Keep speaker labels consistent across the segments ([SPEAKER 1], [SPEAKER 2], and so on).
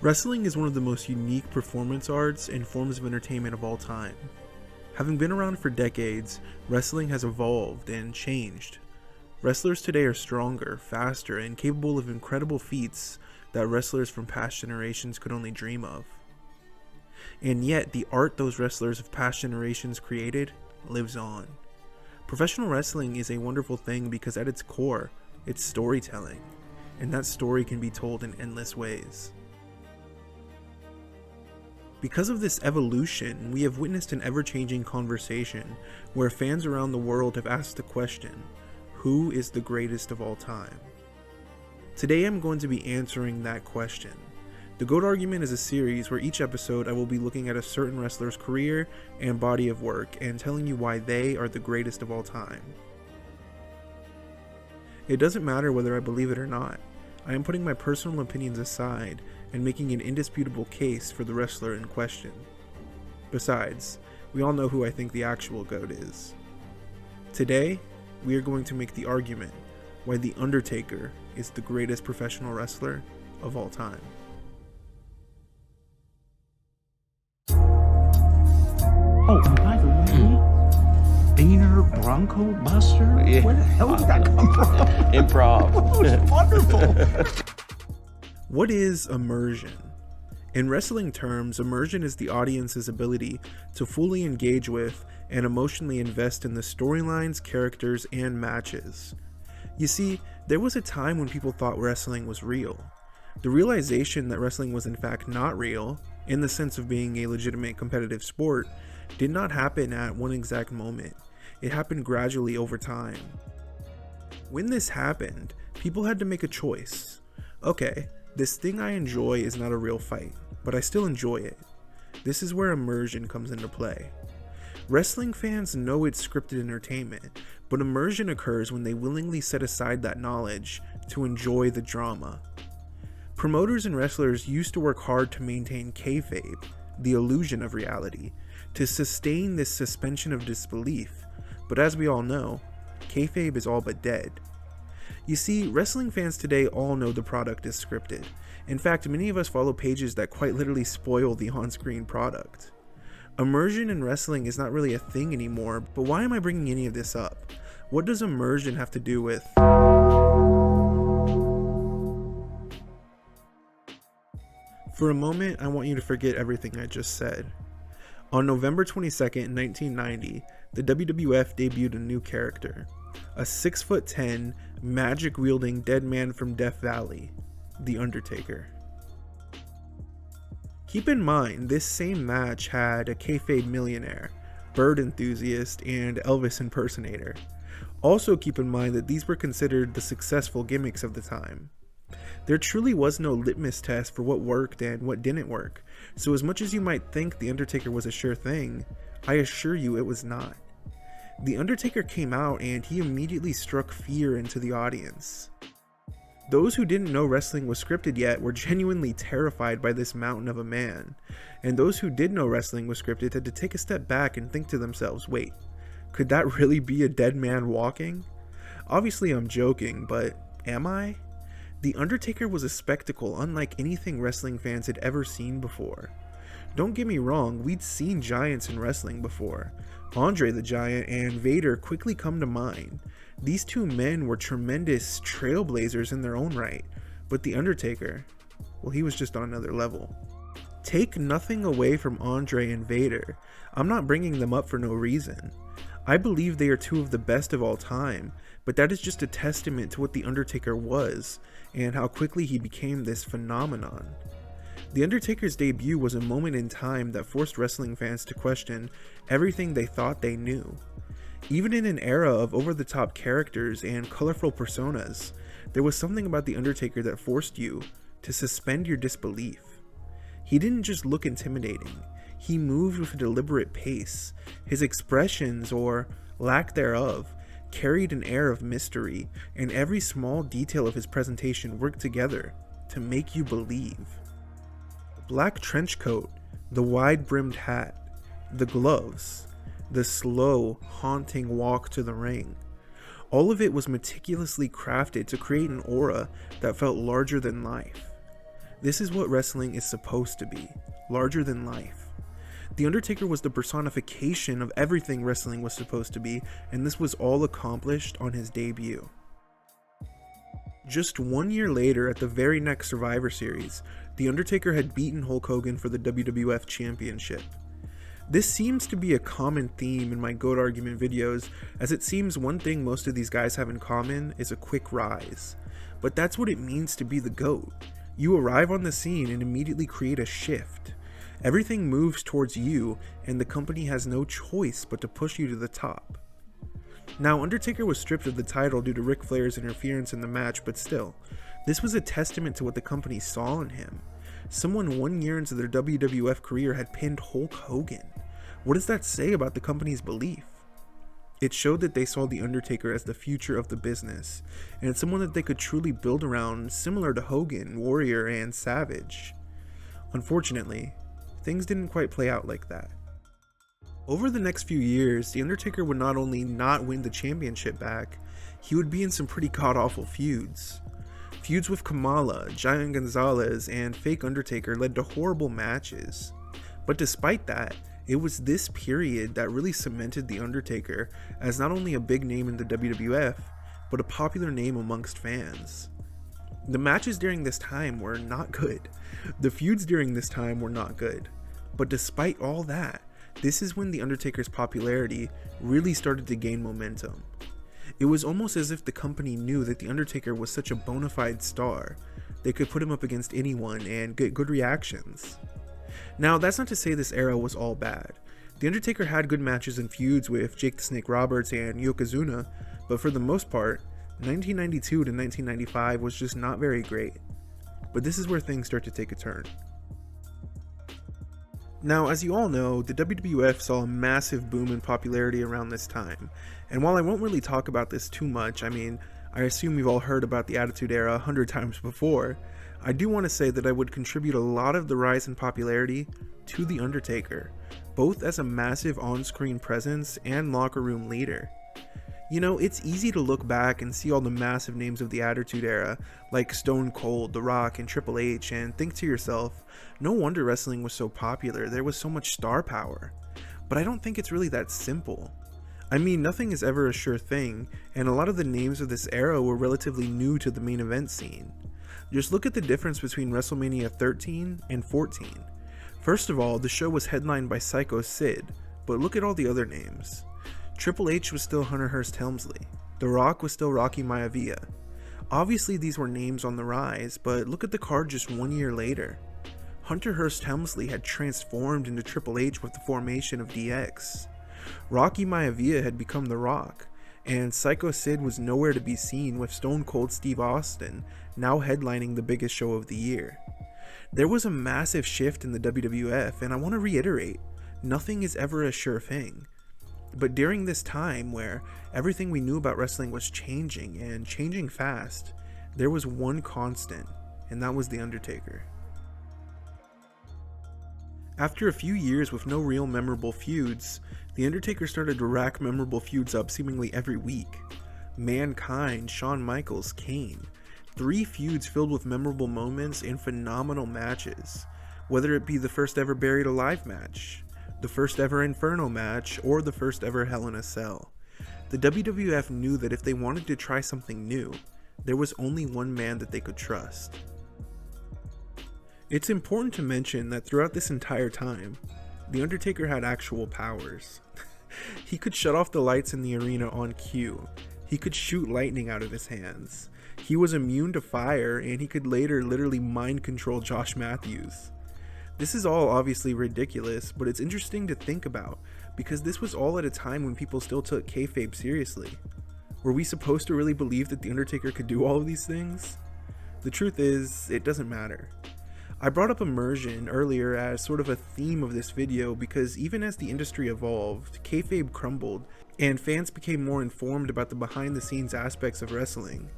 [SPEAKER 1] Wrestling is one of the most unique performance arts and forms of entertainment of all time. Having been around for decades, wrestling has evolved and changed. Wrestlers today are stronger, faster, and capable of incredible feats that wrestlers from past generations could only dream of. And yet, the art those wrestlers of past generations created lives on. Professional wrestling is a wonderful thing because at its core, it's storytelling, and that story can be told in endless ways. Because of this evolution, we have witnessed an ever-changing conversation where fans around the world have asked the question, who is the greatest of all time? Today I'm going to be answering that question. The GOAT Argument is a series where each episode I will be looking at a certain wrestler's career and body of work and telling you why they are the greatest of all time. It doesn't matter whether I believe it or not. I am putting my personal opinions aside and making an indisputable case for the wrestler in question. Besides, we all know who I think the actual GOAT is. Today, we are going to make the argument why The Undertaker is the greatest professional wrestler of all time.
[SPEAKER 2] Oh, and by the way, Beaner Bronco Buster?
[SPEAKER 3] Yeah.
[SPEAKER 2] Where the hell did that come from?
[SPEAKER 3] Improv.
[SPEAKER 2] That was wonderful.
[SPEAKER 1] What is immersion? In wrestling terms, immersion is the audience's ability to fully engage with and emotionally invest in the storylines, characters, and matches. You see, there was a time when people thought wrestling was real. The realization that wrestling was in fact not real, in the sense of being a legitimate competitive sport, did not happen at one exact moment. It happened gradually over time. When this happened, people had to make a choice. Okay, this thing I enjoy is not a real fight, but I still enjoy it. This is where immersion comes into play. Wrestling fans know it's scripted entertainment, but immersion occurs when they willingly set aside that knowledge to enjoy the drama. Promoters and wrestlers used to work hard to maintain kayfabe, the illusion of reality, to sustain this suspension of disbelief, but as we all know, kayfabe is all but dead. You see, wrestling fans today all know the product is scripted. In fact, many of us follow pages that quite literally spoil the on-screen product. Immersion in wrestling is not really a thing anymore, but why am I bringing any of this up? What does immersion have to do with... For a moment, I want you to forget everything I just said. On November 22nd, 1990, the WWF debuted a new character. A 6'10", magic-wielding Deadman from Death Valley, The Undertaker. Keep in mind, this same match had a kayfabe millionaire, bird enthusiast, and Elvis impersonator. Also keep in mind that these were considered the successful gimmicks of the time. There truly was no litmus test for what worked and what didn't work, so as much as you might think The Undertaker was a sure thing, I assure you it was not. The Undertaker came out and he immediately struck fear into the audience. Those who didn't know wrestling was scripted yet were genuinely terrified by this mountain of a man, and those who did know wrestling was scripted had to take a step back and think to themselves, wait, could that really be a dead man walking? Obviously I'm joking, but am I? The Undertaker was a spectacle unlike anything wrestling fans had ever seen before. Don't get me wrong, we'd seen giants in wrestling before. Andre the Giant and Vader quickly come to mind. These two men were tremendous trailblazers in their own right, but The Undertaker, well, he was just on another level. Take nothing away from Andre and Vader. I'm not bringing them up for no reason. I believe they are two of the best of all time, but that is just a testament to what The Undertaker was, and how quickly he became this phenomenon. The Undertaker's debut was a moment in time that forced wrestling fans to question everything they thought they knew. Even in an era of over-the-top characters and colorful personas, there was something about The Undertaker that forced you to suspend your disbelief. He didn't just look intimidating, he moved with a deliberate pace. His expressions, or lack thereof, carried an air of mystery, and every small detail of his presentation worked together to make you believe. The black trench coat, the wide-brimmed hat, the gloves, the slow, haunting walk to the ring. All of it was meticulously crafted to create an aura that felt larger than life. This is what wrestling is supposed to be, larger than life. The Undertaker was the personification of everything wrestling was supposed to be, and this was all accomplished on his debut. Just 1 year later, at the very next Survivor Series, The Undertaker had beaten Hulk Hogan for the WWF Championship. This seems to be a common theme in my GOAT argument videos, as it seems one thing most of these guys have in common is a quick rise. But that's what it means to be the GOAT. You arrive on the scene and immediately create a shift. Everything moves towards you, and the company has no choice but to push you to the top. Now, Undertaker was stripped of the title due to Ric Flair's interference in the match, but still, this was a testament to what the company saw in him. Someone 1 year into their WWF career had pinned Hulk Hogan. What does that say about the company's belief? It showed that they saw The Undertaker as the future of the business, and someone that they could truly build around, similar to Hogan, Warrior, and Savage. Unfortunately, things didn't quite play out like that. Over the next few years, The Undertaker would not only not win the championship back, he would be in some pretty god-awful feuds. Feuds with Kamala, Giant Gonzalez, and Fake Undertaker led to horrible matches. But despite that, it was this period that really cemented The Undertaker as not only a big name in the WWF, but a popular name amongst fans. The matches during this time were not good. The feuds during this time were not good. But despite all that, this is when The Undertaker's popularity really started to gain momentum. It was almost as if the company knew that The Undertaker was such a bona fide star, they could put him up against anyone and get good reactions. Now, that's not to say this era was all bad. The Undertaker had good matches and feuds with Jake the Snake Roberts and Yokozuna, but for the most part, 1992 to 1995 was just not very great. But this is where things start to take a turn. Now, as you all know, the WWF saw a massive boom in popularity around this time, and while I won't really talk about this too much, I assume you've all heard about the Attitude Era 100 times before, I do want to say that I would contribute a lot of the rise in popularity to The Undertaker, both as a massive on-screen presence and locker room leader. You know, it's easy to look back and see all the massive names of the Attitude Era, like Stone Cold, The Rock, and Triple H, and think to yourself, no wonder wrestling was so popular, there was so much star power. But I don't think it's really that simple. I mean, nothing is ever a sure thing, and a lot of the names of this era were relatively new to the main event scene. Just look at the difference between WrestleMania 13 and 14. First of all, the show was headlined by Psycho Sid, but look at all the other names. Triple H was still Hunter Hearst Helmsley. The Rock was still Rocky Maivia. Obviously these were names on the rise, but look at the card just 1 year later. Hunter Hearst Helmsley had transformed into Triple H with the formation of DX. Rocky Maivia had become The Rock, and Psycho Sid was nowhere to be seen with Stone Cold Steve Austin now headlining the biggest show of the year. There was a massive shift in the WWF, and I want to reiterate, nothing is ever a sure thing. But during this time where everything we knew about wrestling was changing, and changing fast, there was one constant, and that was The Undertaker. After a few years with no real memorable feuds, The Undertaker started to rack memorable feuds up seemingly every week. Mankind, Shawn Michaels, Kane. 3 feuds filled with memorable moments and phenomenal matches, whether it be the first ever Buried Alive match, the first ever Inferno match, or the first ever Hell in a Cell. The WWF knew that if they wanted to try something new, there was only one man that they could trust. It's important to mention that throughout this entire time, The Undertaker had actual powers. He could shut off the lights in the arena on cue. He could shoot lightning out of his hands. He was immune to fire, and he could later literally mind control Josh Matthews. This is all obviously ridiculous, but it's interesting to think about, because this was all at a time when people still took kayfabe seriously. Were we supposed to really believe that The Undertaker could do all of these things? The truth is, it doesn't matter. I brought up immersion earlier as sort of a theme of this video because even as the industry evolved, kayfabe crumbled, and fans became more informed about the behind-the-scenes aspects of wrestling.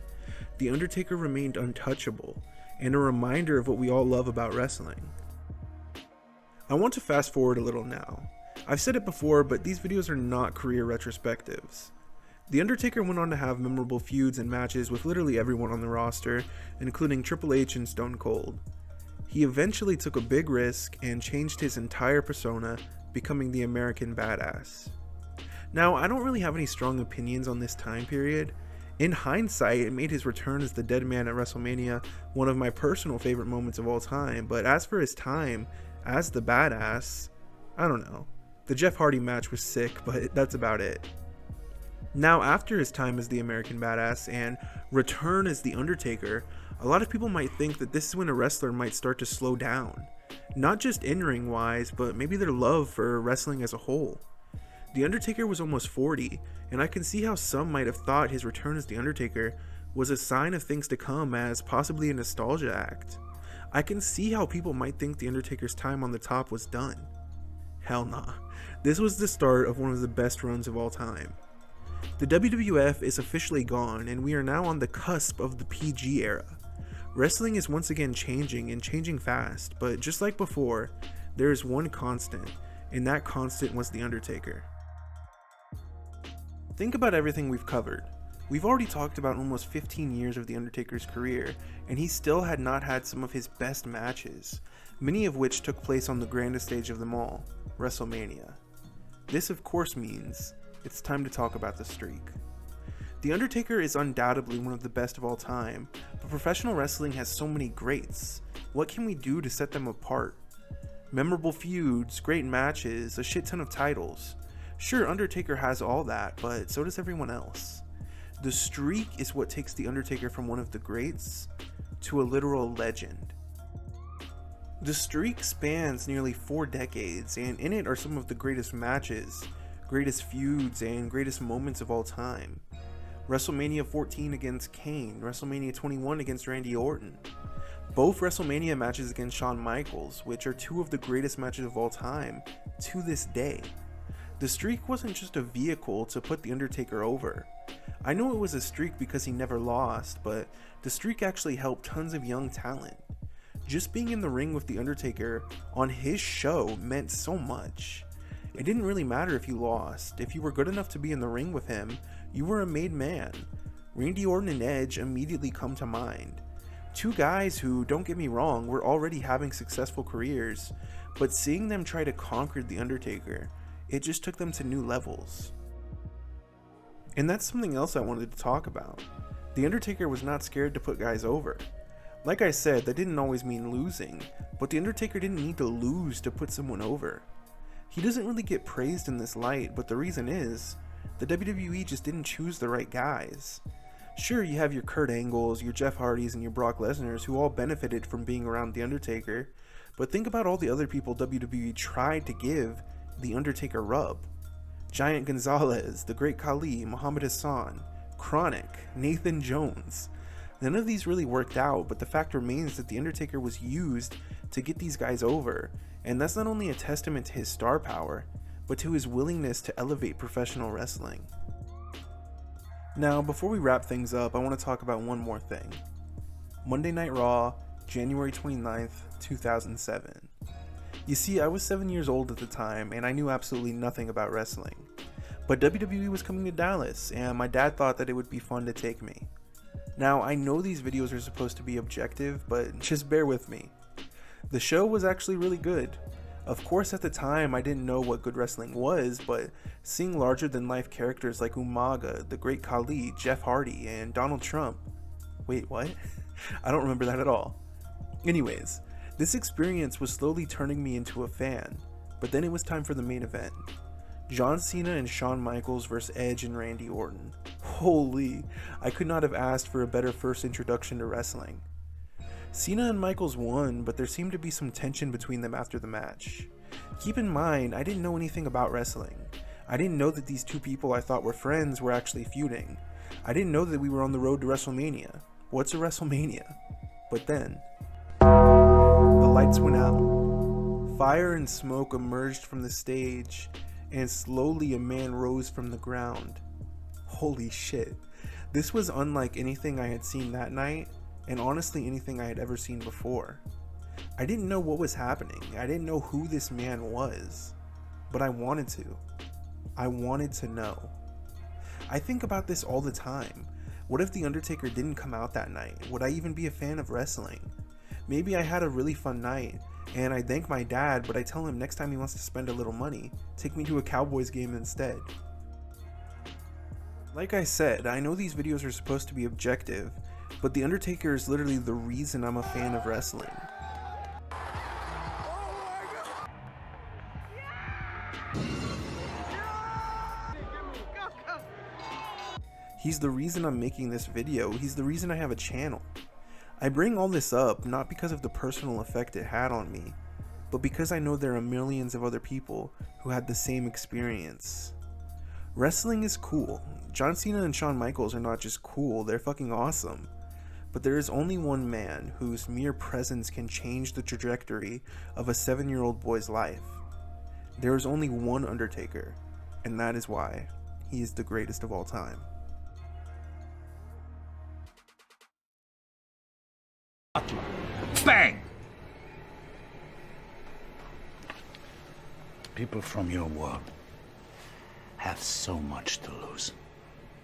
[SPEAKER 1] The Undertaker remained untouchable, and a reminder of what we all love about wrestling. I want to fast forward a little now. I've said it before, but these videos are not career retrospectives. The Undertaker went on to have memorable feuds and matches with literally everyone on the roster, including Triple H and Stone Cold. He eventually took a big risk and changed his entire persona, becoming the American Badass. Now, I don't really have any strong opinions on this time period. In hindsight, it made his return as the Deadman at WrestleMania one of my personal favorite moments of all time, but as for his time as the Badass, I don't know. The Jeff Hardy match was sick, but that's about it. Now, after his time as the American Badass and return as the Undertaker, a lot of people might think that this is when a wrestler might start to slow down. Not just in-ring wise, but maybe their love for wrestling as a whole. The Undertaker was almost 40, and I can see how some might have thought his return as the Undertaker was a sign of things to come, as possibly a nostalgia act. I can see how people might think the Undertaker's time on the top was done. Hell nah. This was the start of one of the best runs of all time. The WWF is officially gone, and we are now on the cusp of the PG era. Wrestling is once again changing, and changing fast, but just like before, there is one constant, and that constant was the Undertaker. Think about everything we've covered. We've already talked about almost 15 years of the Undertaker's career, and he still had not had some of his best matches, many of which took place on the grandest stage of them all, WrestleMania. This of course means it's time to talk about the streak. The Undertaker is undoubtedly one of the best of all time, but professional wrestling has so many greats. What can we do to set them apart? Memorable feuds, great matches, a shit ton of titles. Sure, Undertaker has all that, but so does everyone else. The streak is what takes the Undertaker from one of the greats to a literal legend. The streak spans nearly 4 decades, and in it are some of the greatest matches, greatest feuds, and greatest moments of all time. WrestleMania 14 against Kane, WrestleMania 21 against Randy Orton. Both WrestleMania matches against Shawn Michaels, which are 2 of the greatest matches of all time to this day. The streak wasn't just a vehicle to put the Undertaker over. I know it was a streak because he never lost, but the streak actually helped tons of young talent. Just being in the ring with the Undertaker on his show meant so much. It didn't really matter if you lost. If you were good enough to be in the ring with him, you were a made man. Randy Orton and Edge immediately come to mind. 2 guys who, don't get me wrong, were already having successful careers, but seeing them try to conquer the Undertaker, it just took them to new levels. And that's something else I wanted to talk about. The Undertaker was not scared to put guys over. Like I said, that didn't always mean losing, but the Undertaker didn't need to lose to put someone over. He doesn't really get praised in this light, but the reason is, the WWE just didn't choose the right guys. Sure, you have your Kurt Angles, your Jeff Hardys, and your Brock Lesnars who all benefited from being around The Undertaker, but think about all the other people WWE tried to give The Undertaker rub. Giant Gonzalez, The Great Khali, Muhammad Hassan, Chronic, Nathan Jones. None of these really worked out, but the fact remains that The Undertaker was used to get these guys over, and that's not only a testament to his star power, but to his willingness to elevate professional wrestling. Now, before we wrap things up, I want to talk about one more thing. Monday Night Raw, January 29th, 2007. You see, I was 7 years old at the time, and I knew absolutely nothing about wrestling. But WWE was coming to Dallas, and my dad thought that it would be fun to take me. Now, I know these videos are supposed to be objective, but just bear with me. The show was actually really good. Of course, at the time, I didn't know what good wrestling was, but seeing larger-than-life characters like Umaga, The Great Khali, Jeff Hardy, and Donald Trump... Wait, what? I don't remember that at all. Anyways, this experience was slowly turning me into a fan, but then it was time for the main event. John Cena and Shawn Michaels vs. Edge and Randy Orton. Holy, I could not have asked for a better first introduction to wrestling. Cena and Michaels won, but there seemed to be some tension between them after the match. Keep in mind, I didn't know anything about wrestling. I didn't know that these 2 people I thought were friends were actually feuding. I didn't know that we were on the road to WrestleMania. What's a WrestleMania? But then, the lights went out. Fire and smoke emerged from the stage, and slowly a man rose from the ground. Holy shit. This was unlike anything I had seen that night, and honestly anything I had ever seen before. I didn't know what was happening. I didn't know who this man was, but I wanted to. I wanted to know. I think about this all the time. What if The Undertaker didn't come out that night? Would I even be a fan of wrestling? Maybe I had a really fun night, and I thank my dad, but I tell him next time he wants to spend a little money, take me to a Cowboys game instead. Like I said, I know these videos are supposed to be objective, but The Undertaker is literally the reason I'm a fan of wrestling. He's the reason I'm making this video, he's the reason I have a channel. I bring all this up not because of the personal effect it had on me, but because I know there are millions of other people who had the same experience. Wrestling is cool. John Cena and Shawn Michaels are not just cool, they're fucking awesome. But there is only one man whose mere presence can change the trajectory of a 7-year-old boy's life. There is only one Undertaker, and that is why he is the greatest of all time.
[SPEAKER 2] Bang! People from your world have so much to lose.